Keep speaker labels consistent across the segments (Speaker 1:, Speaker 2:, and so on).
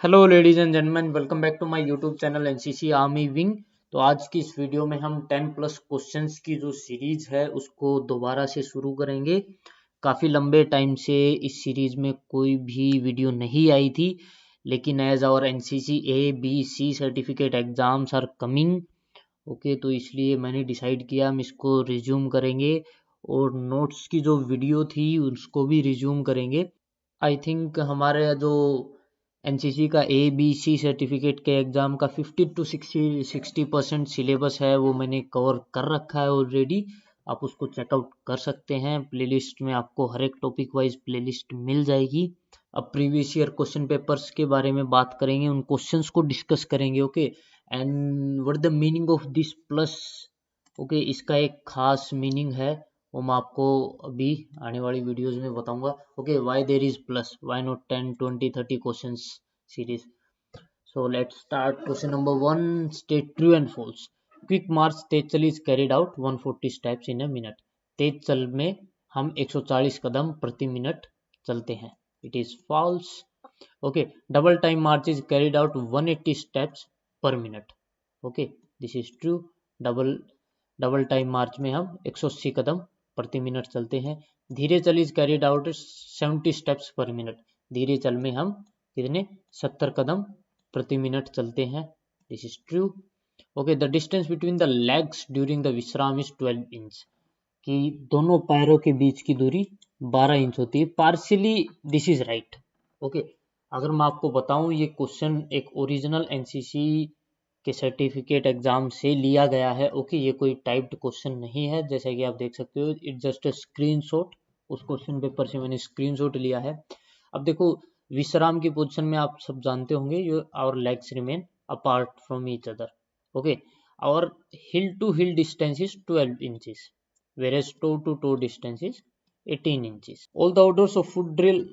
Speaker 1: Hello ladies and gentleman, welcome back to my YouTube channel NCC army wing. तो आज की इस video में हम 10 प्लस क्वेश्चंस की जो सीरीज है उसको दोबारा से शुरू करेंगे। काफ़ी लंबे टाइम से इस सीरीज में कोई भी वीडियो नहीं आई थी, लेकिन as our NCC A B C certificate exams are coming, okay, तो इसलिए मैंने डिसाइड किया हम इसको रिज्यूम करेंगे और नोट्स की जो वीडियो थी उसको भी रिज्यूम करेंगे। आई थिंक हमारे जो एनसीसी का ए बी सी सर्टिफिकेट के एग्ज़ाम का 50 to 60% सिलेबस है, वो मैंने कवर कर रखा है ऑलरेडी। आप उसको चेकआउट कर सकते हैं। प्लेलिस्ट में आपको हर एक टॉपिक वाइज प्लेलिस्ट मिल जाएगी। अब प्रीवियस ईयर क्वेश्चन पेपर्स के बारे में बात करेंगे, उन क्वेश्चंस को डिस्कस करेंगे, okay. And what the meaning of this plus, okay, इसका एक खास मीनिंग है, वो मैं आपको अभी आने वाली वीडियोस में बताऊंगा। Okay, why there is plus, why not 10 20 30 questions series. So let's start. Question number 1, state true and false. Quick march तेज चल is carried out 140 steps in a minute. तेज चल में हम 140 कदम प्रति मिनट चलते हैं, it is false. Okay, double time march is carried out 180 steps per minute, okay, this is true. Double time march में हम 180 कदम प्रति मिनट चलते हैं। धीरे चल is carried out 70 steps per minute. धीरे चल में हम कितने 70 कदम प्रति मिनट चलते हैं, this is true. Okay, the distance between the legs during the विश्राम इज 12 इंच। कि दोनों पैरों के बीच की दूरी 12 इंच होती है, partially this is right. Okay, अगर मैं आपको बताऊं ये क्वेश्चन एक ओरिजिनल एनसीसी के सर्टिफिकेट एग्जाम से लिया गया है, ओके, ये कोई टाइप्ड क्वेश्चन नहीं है, जैसा कि आप देख सकते हो, इट जस्ट अ स्क्रीनशॉट। उस क्वेश्चन पेपर से मैंने स्क्रीनशॉट लिया है। अब देखो, विश्राम की पोजीशन में आप सब जानते होंगे, your legs remain apart from each other, okay. और heel to heel distance is 12 inches, whereas toe to toe distance is 18 inches. All the orders of foot drill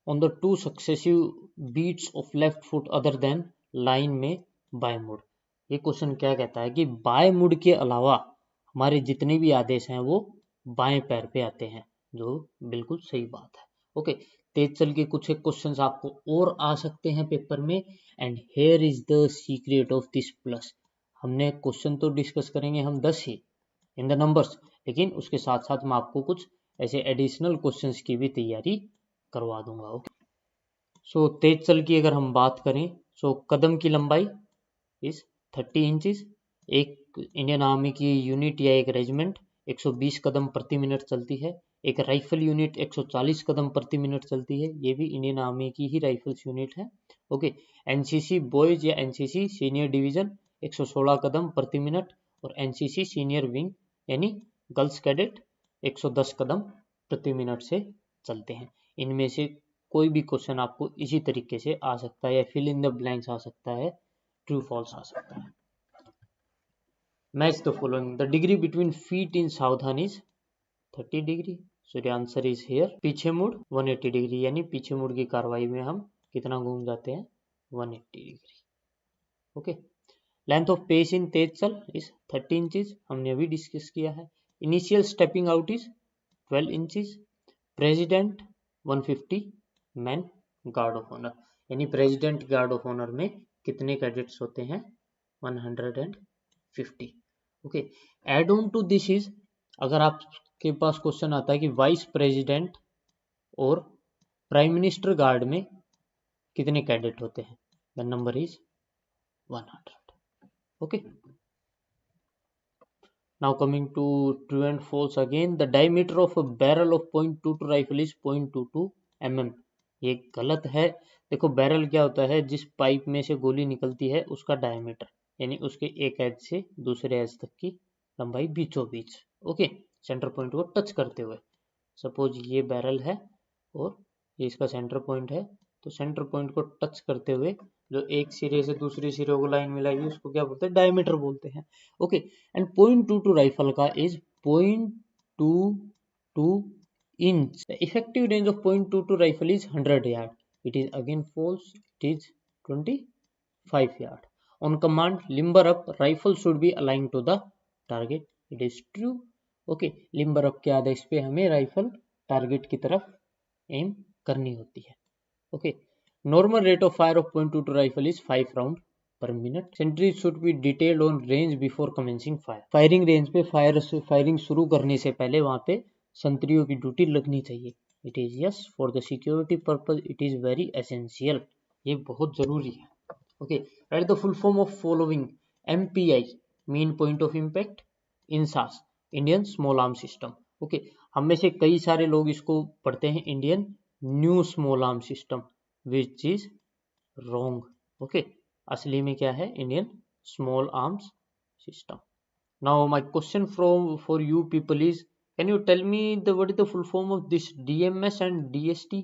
Speaker 1: on the two successive beats of left foot other than line में bye मुड़। ये question क्या कहता है कि bye मुड़ के अलावा हमारे जितने भी आदेश हैं वो बाएं पैर पे आते हैं, जो बिल्कुल सही बात है। ओके, तेज चल के कुछ एक क्वेश्चंस आपको और आ सकते हैं पेपर में। And here is the secret of this plus. हमने क्वेश्चन तो डिस्कस करेंगे हम 10 ही इन द नंबर्स, लेकिन उसके साथ साथ मैं आपको कुछ ऐसे एडिशनल क्वेश्चंस की भी तैयारी करवा दूंगा, ओके। सो तेज चल की अगर हम बात करें, सो कदम की लंबाई इज 30 इंचेस। एक इंडियन आर्मी की यूनिट या एक रेजिमेंट 120 कदम प्रति मिनट चलती है। एक राइफल यूनिट 140 कदम प्रति मिनट चलती है, ये भी इंडियन आर्मी की ही राइफल्स यूनिट है, ओके। एनसीसी बॉयज या एनसीसी सीनियर डिवीजन 116 कदम प्रति मिनट, और एनसीसी सीनियर विंग यानी गर्ल्स कैडेट 110 कदम प्रति मिनट से चलते हैं। इनमें से कोई भी क्वेश्चन आपको इसी तरीके से आ सकता है, या फिल इन द ब्लैंक्स आ सकता है, ट्रू फॉल्स आ सकता है। Match the following. The degree between feet in सावधान is 30 degree, so the answer is here. पीछे मुड़ 180 डिग्री, यानी पीछे मुड़ की कार्रवाई में हम कितना घूम जाते हैं, 180 degree, okay. Length of pace in तेज चल इज 30 इंचेस, हमने अभी डिस्कस किया है। Initial stepping out is 12 inches. President 150 man guard of honour, यानी प्रेसिडेंट गार्ड ऑफ ऑनर में कितने कैडेट्स होते हैं, 150, okay. Add on to this is, अगर आपके पास क्वेश्चन आता है कि वाइस प्रेसिडेंट और प्राइम मिनिस्टर गार्ड में कितने कैडेट होते हैं, the number is 100, okay. Now coming to true and false again. The diameter of a barrel of .22 rifle is 0.22 mm. ये गलत है। देखो, बैरल क्या होता है, जिस पाइप में से गोली निकलती है उसका डायमीटर, यानी उसके एक एज से दूसरे एज तक की लंबाई बीचों बीच, ओके, सेंटर पॉइंट को टच करते हुए। सपोज ये बैरल है और ये इसका सेंटर पॉइंट है, तो सेंटर पॉइंट को टच करते हुए जो एक सिरे से दूसरे सिरे को लाइन मिलाएगी उसको क्या बोलते हैं, डायमीटर बोलते हैं, ओके। एंड 0.22 राइफल का is 0.22 inch. The effective range of 0.22 rifle is 100 yard, it is again false, it is 25 yard. On command limber up rifle should be align to the target, it is true, okay. Limber up के आदेश पे हमें rifle target की तरफ M करनी होती है, okay. Normal rate of fire of .22 rifle is 5 round per minute. Sentries should be detailed on range before commencing fire. Firing range पे फायरिंग शुरू करने से पहले वहाँ पे संतरियों की ड्यूटी लगनी चाहिए. It is yes for the security purpose it is very essential. ये बहुत जरूरी है. Okay, write the full form of following. MPI mean point of impact. INSAS Indian Small Arms System. Okay, हम में से कई सारे लोग इसको पढ़ते हैं Indian new small arm system, which is wrong. Okay, असली में क्या है? Indian small arms system. Now my question for you people is, can you tell me the what is the full form of this DMS and DST?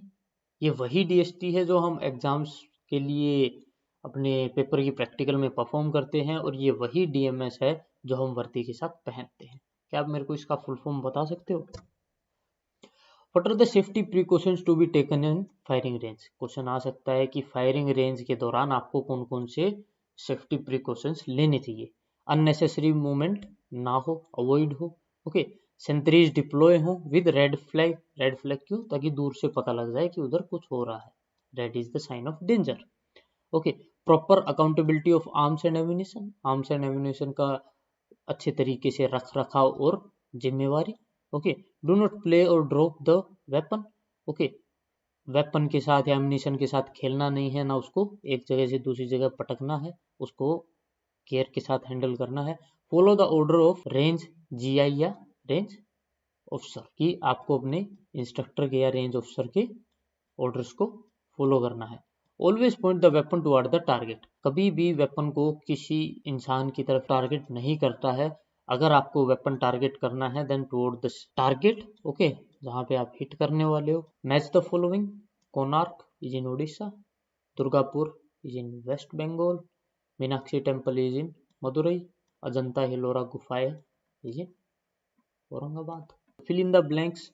Speaker 1: ये वही DST है जो हम exams के लिए अपने पेपर की प्रैक्टिकल में परफॉर्म करते हैं, और ये वही DMS है जो हम वर्दी के साथ पहनते हैं. क्या आप मेरे को इसका फुल फॉर्म बता सकते हो? What are the safety precautions to be taken in firing range? Question आ सकता है कि फायरिंग रेंज के दौरान आपको कौन कौन से सेफ्टी प्रिकॉशंस लेने चाहिए. अननेसेसरी मूवमेंट ना हो, अवॉइड हो. ओके, सेंट्रीज डिप्लॉय हो with red flag. Red flag क्यों? ताकि दूर से पता लग जाए कि उधर कुछ हो रहा है. Red is the sign of danger. Okay, proper accountability of arms and ammunition. Arms and ammunition का अच्छे तरीके से रख रखाव और जिम्मेवारी. ओके, डू नॉट प्ले और drop the weapon. Okay, weapon के साथ या एम्यूनिशन के साथ खेलना नहीं है, ना उसको एक जगह से दूसरी जगह पटकना है, उसको केयर के साथ हैंडल करना है. Follow the order of range GI या रेंज ऑफिसर, कि आपको अपने इंस्ट्रक्टर के या रेंज ऑफिसर के ऑर्डर्स को फॉलो करना है. Always point the weapon toward the target. कभी भी वेपन को किसी इंसान की तरफ टारगेट नहीं करता है. अगर आपको वेपन टारगेट करना है then toward the target. Okay, जहाँ पे आप हिट करने वाले हो. Match the following. Konark is in Orissa. Durgapur is in West Bengal. Meenakshi temple is in Madurai. Ajanta Ellora गुफाएं is in Aurangabad. Fill in the blanks.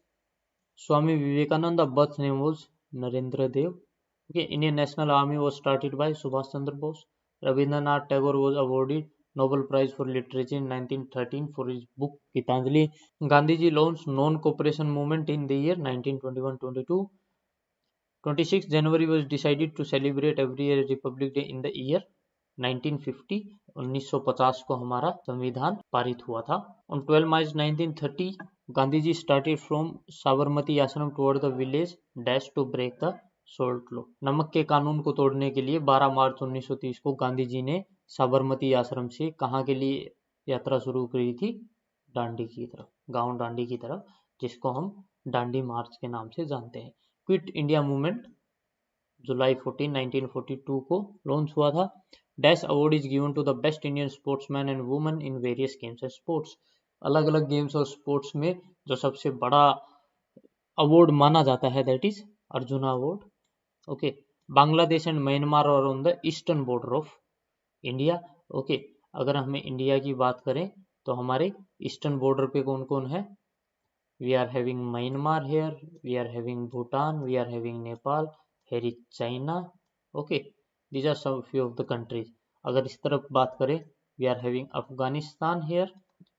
Speaker 1: Swami Vivekananda birth name was Narendra Dev. Okay, Indian National Army was started by Subhash Chandra Bose. Rabindranath Tagore was awarded Nobel Prize for Literature in 1913 for his book Gitanjali. Gandhiji launched non-cooperation movement in the year 1921-22. 26 January was decided to celebrate every year Republic Day in the year 1950. 1950 को हमारा संविधान पारित हुआ था. On 12 March 1930, Gandhiji started from Sabarmati Ashram toward the village dash to break the salt law. नमक के कानून को तोड़ने के लिए 12 मार्च 1930 को गांधी जी ने साबरमती आश्रम से कहाँ के लिए यात्रा शुरू करी थी? डांडी की तरफ, गांव डांडी की तरफ, जिसको हम डांडी मार्च के नाम से जानते हैं. क्विट इंडिया मूवमेंट जुलाई 14, 1942 को लॉन्च हुआ था. Dash award is given to the best Indian sportsman and women in various games and sports. अलग अलग गेम्स और स्पोर्ट्स में जो सबसे बड़ा अवार्ड माना जाता है that is Arjuna award. Okay, Bangladesh and Myanmar और on the eastern border of India. Okay, अगर हमें इंडिया की बात करें तो हमारे ईस्टर्न बॉर्डर पे कौन कौन है? We are having Myanmar here, we are having Bhutan, we are having Nepal, here is China. Okay, these are some few of the countries. अगर इस तरफ बात करें, we are having Afghanistan here,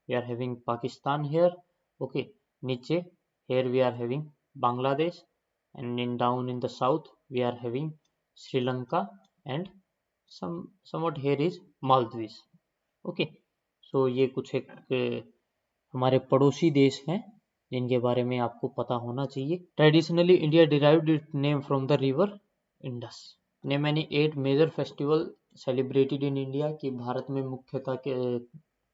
Speaker 1: we are having Pakistan here. Okay, नीचे here we are having Bangladesh, and in down in the south we are having Sri Lanka and somewhat here is Maldives. Okay, so ये कुछ एक हमारे पड़ोसी देश हैं जिनके बारे में आपको पता होना चाहिए. Traditionally India derived its name from the river Indus. Name any 8 major festival celebrated in India. कि भारत में मुख्यतः के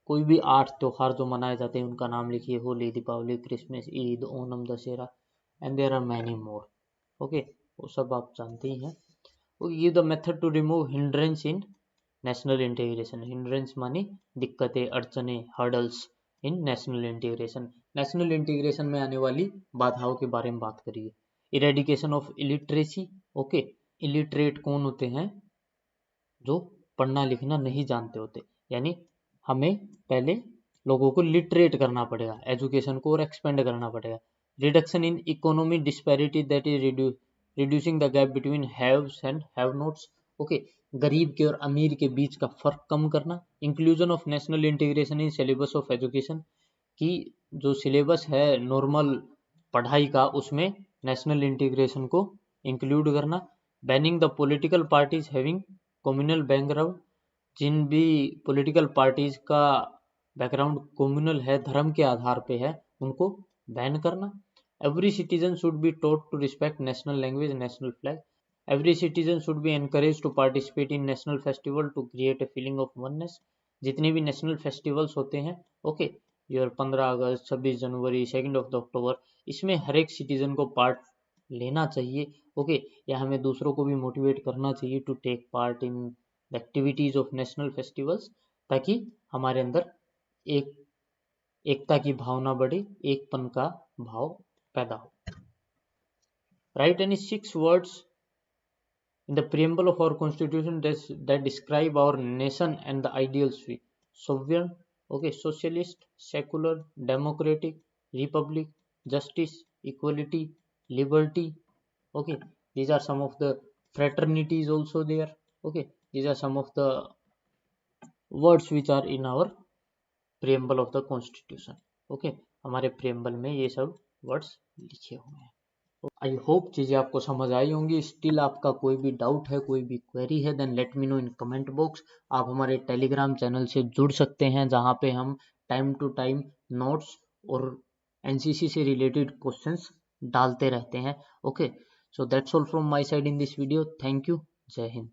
Speaker 1: कोई भी 8 त्योहार जो मनाए जाते हैं उनका नाम लिखिए. Holi, Deepavali, Christmas, Eid, Onam, Dussehra and there are many more. Okay, वो सब आप जानते ही हैं. Give the method to remove hindrance in national integration. Hindrance मानी दिक्कतें, अड़चने, hurdles in national integration. National integration में आने वाली बाधाओं के बारे में बात करिए. Eradication of illiteracy. Okay, illiterate कौन होते हैं? जो पढ़ना लिखना नहीं जानते होते. यानी हमें पहले लोगों को लिटरेट करना पड़ेगा, एजुकेशन को और एक्सपेंड करना पड़ेगा. Reduction in economic disparity, that is reducing the gap between haves and have-nots. Okay, गरीब के और अमीर के बीच का फर्क कम करना. Inclusion of national integration in syllabus of education. कि जो सिलेबस है नॉर्मल पढ़ाई का उसमें नेशनल इंटीग्रेशन को इंक्लूड करना. Banning the political parties having communal background, जिन भी पॉलिटिकल पार्टीज का बैकग्राउंड कम्युनल है, धर्म के आधार पे है, उनको बैन करना। Every citizen should be taught to respect national language, national flag. Every citizen should be encourage to participate in national festival to create a feeling of oneness. जितने भी नेशनल फेस्टिवल्स होते हैं, ओके, योर 15 अगस्त, 26 जनवरी, 2 अक्टूबर, इसमें हर एक citizen को part लेना चाहिए, okay, या हमें दूसरों को भी मोटिवेट करना चाहिए to take part in the activities of national festivals, ताकि हमारे अंदर एकता की भावना बढ़े, एकपन का भाव पैदा हो। Write any 6 words in the preamble of our constitution that describe our nation and the ideals we: sovereign, okay, socialist, secular, democratic, republic, justice, equality, liberty, okay. These are some of the fraternities also there, okay. These are some of the words which are in our preamble of the constitution, okay. हमारे preamble में ये सब words लिखे हुए हैं। I hope चीज़ें आपको समझ आई होंगी। स्टिल आपका कोई भी डाउट है, कोई भी क्वेरी है, then let me know in comment box. आप हमारे टेलीग्राम चैनल से जुड़ सकते हैं, जहाँ पे हम टाइम टू टाइम नोट्स और एनसीसी से रिलेटेड क्वेश्चंस डालते रहते हैं, okay. So that's all from my side in this video. Thank you. जय हिंद।